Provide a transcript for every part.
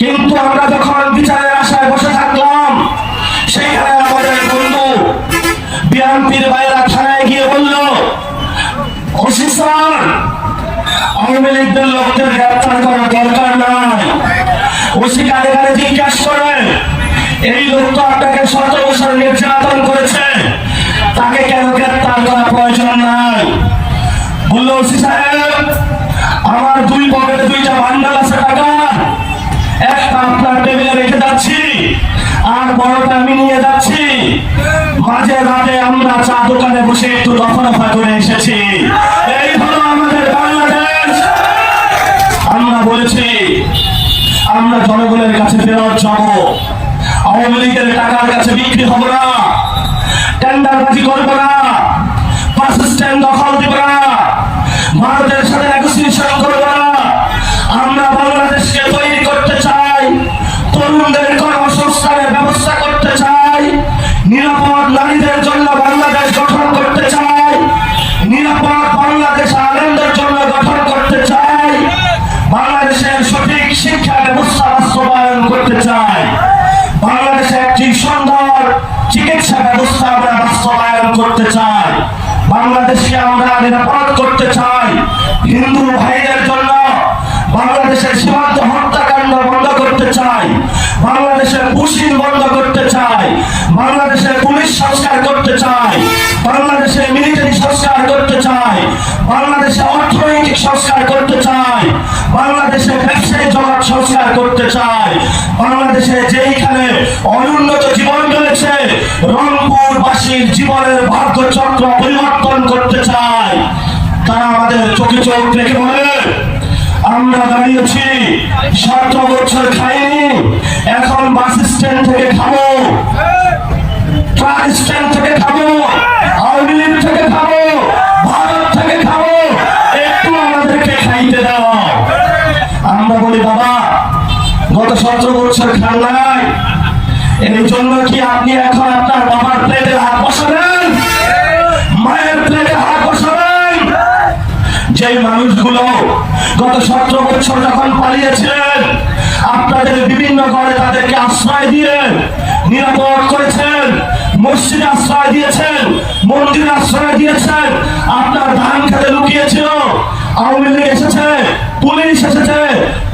কিন্তু আমরা যখন বিচারের আশায় বসে থাকলাম, সেইখানে আমাদের বন্ধু বিএনপির ভাইরা থানায় গিয়ে বলল, ওসি স্যার, আওয়ামী লীগের লোকদের গ্রেপ্তার করার দরকার নাই। ওসি কানে কানে জিজ্ঞাসা করে, এই লোক তো আপনাকে 17 বছর নির্যাতন করেছে, তাকে কেন গ্রেপ্তার করার প্রয়োজন নাই? বলল, ওসি সাহেব, আমার দুই পকেটে 2টা বান্ডাল আছে টাকা, একটা আপনার টেবিলে রেখে যাচ্ছি, আর বড়টা আমি নিয়ে যাচ্ছি। মাঝে রাতে আমরা চা দোকানে বসে একটু দফা করে এসেছি। এই হলো আমাদের বাংলাদেশ। আমরা বলেছি আমরা জনগণের কাছে ফেরত যাব, আওয়ামী লীগের টাকার কাছে বিক্রি হব না, টেন্ডারবাজি করব না, বাস স্ট্যান্ড দখল দিব না, ভারতের সাথে নেগোসিয়েশন করব না। আমরা বাংলাদেশকে তৈরি করতে চাই, তরুণদের কর্মসংস্থানের ব্যবস্থা করতে চাই, নিরাপদ নারীদের জন্য বাংলাদেশ গঠন করতে চাই, নিরাপদ বাংলাদেশ আলেমদের জন্য গঠন করতে চাই, বাংলাদেশের সঠিক শিক্ষা ব্যবস্থা বাস্তবায়ন করতে চাই, বাংলাদেশে একটি সুন্দর চিকিৎসা ব্যবস্থা আমরা বাস্তবায়ন করতে চাই, বাংলাদেশকে আমরা নিরাপদ করতে চাই, হিন্দু ভাইদের জন্য বাংলাদেশের সীমান্ত হত্যাকাণ্ড বন্ধ করতে চাই, বাংলাদেশের পুশিং বন্ধ করতে চাই, বাংলাদেশের পুলিশ সংস্কার করতে চাই, বাংলাদেশের মিলিটারি সংস্কার করতে চাই, বাংলাদেশের অর্থনৈতিক সংস্কার করতে চাই, বাংলাদেশের ব্যবসায়ী জগৎ সংস্কার করতে চাই, বাংলাদেশে যেইখানে অনুন্নত জীবন রয়েছে রংপুরবাসীর জীবনের ভাগ্যচক্র পরিবর্তন করতে চাই। তারা আমাদের চোখে চোখ রেখে বলে, আমরা দাঁড়িয়েছি 17 বছর খাইনি, এখন বাস স্ট্যান্ড থেকে খাবো, ট্রাক স্ট্যান্ড থেকে খাবো, আওয়ামী লীগ থেকে খাবো, ভারত থেকে খাবো, একটু আমাদেরকে খাইতে দাও। আমরা বলি, বাবা গত 17 বছর খান নাই, এই জন্য কি আপনি এখন আপনার বাবার প্লেটে হাত বসাবেন, মায়ের প্লেটে হাত বসাবেন? যে মানুষগুলো গত 17 বছর যখন পালিয়েছিলেন, আপনাদের বিভিন্ন ঘরে তাদেরকে আশ্রয় দিয়ে নিরাপদ করেছেন, মসজিদে আশ্রয় দিয়েছেন, মন্দিরে আশ্রয় দিয়েছেন, আপনার ধান খেতে লুকিয়েছিল, আওয়ামী লীগ এসেছে, পুলিশ এসেছে,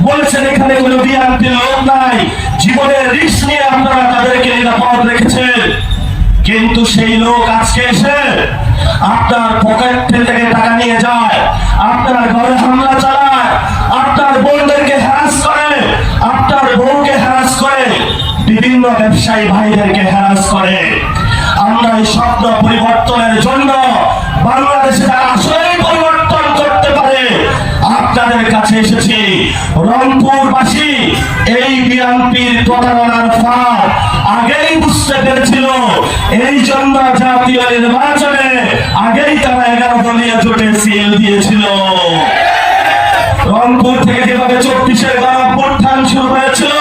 বলেছেন এখানে কোনো বিএনপির লোক নাই, জীবনের রিস্ক নিয়ে আপনারা তাদেরকে নিরাপদ রেখেছেন। কিন্তু সেই লোক আজকে এসে আপনার পকেট থেকে টাকা নিয়ে যায়, আপনার ঘরে হামলা চালায়, আপনার বোনদেরকে হ্যারাস করে, আপনার বউকে হ্যারাস করে, বিভিন্ন ব্যবসায়ী ভাইদেরকে হ্যারাস করে। আমরা এই স্বপ্ন পরিবর্তনের জন্য বাংলাদেশে তারা আসলেই পরিবর্তন করতে পারে আপনাদের কাছে এসেছি। রংপুরবাসী এই বিএনপির প্রতারণার ফাঁদ আগেই বুঝতে পেরেছিল, এই জন্য জাতীয় নির্বাচনে আগেই তারা 11 দলীয় জোটে সিল দিয়েছিল। রংপুর থেকে যেভাবে 34-এর গণঅভ্যুত্থান শুরু হয়েছিল,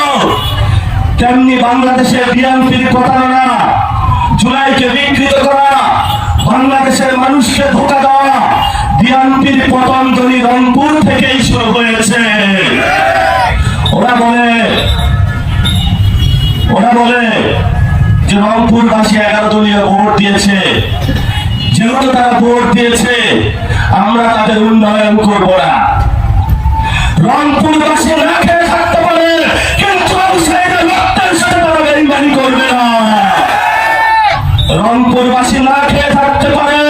তেমনি বাংলাদেশের বিএনপির প্রতারণা, জুলাইকে বিকৃত করা, বাংলাদেশের মানুষকে ধোঁকা দেওয়া, বিএনপির পতন দলি রংপুর থেকেই শুরু হয়েছে। ওরা বলে যে রংপুরবাসী 11 দলীয় ভোট দিয়েছে, যেহেতু তারা ভোট দিয়েছে আমরা তাদের উন্নয়ন করব না। রংপুরবাসী না খেয়ে থাকতে পারে, কিন্তু রক্তের সাথে তারা বেইমানি করবে না। রংপুরবাসী না খেয়ে থাকতে পারে,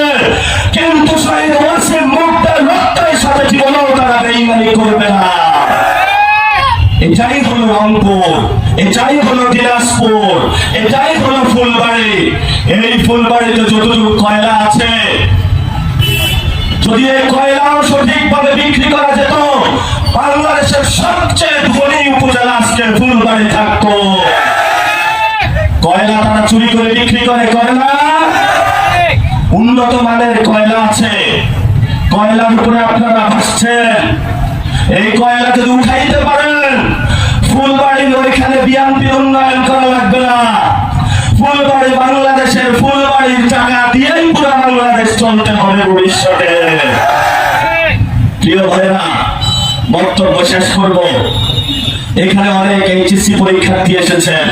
কিন্তু শহীদ ওয়াসিম মুগ্ধের রক্তের সাথে জীবনেও তারা বেইমানি করবে না। এটাই হলো রংপুর, এটাই হলো দিনাজপুর, এটাই হলো ফুলবাড়ি। এই ফুলবাড়িতে যতটুকু কয়লা আছে, যদি এই কয়লাও সঠিকভাবে বিক্রি করা যেত, বাংলাদেশের সবচেয়ে ধনী উপজেলা আজকে ফুলবাড়ি থাকতো। কয়লা তারা চুরি করে বিক্রি করে, কয়লা উন্নত মানের কয়লা আছে, কয়লার উপরে আপনারা ভাসছেন। এই কয়লা যদি উঠাইতে পারেন, ফুলবাড়ির ওইখানে বিএনপি উন্নয়ন করা লাগবে না। ফুলবাড়ি বাংলাদেশের ফুলবাড়ির টাকা দিয়েই পুরো বাংলাদেশ চলতে হবে ভবিষ্যতে। প্রিয় ভাইরা, বক্তব্য শেষ করব। এখানে অনেক এইচএসসি পরীক্ষার্থী এসেছেন।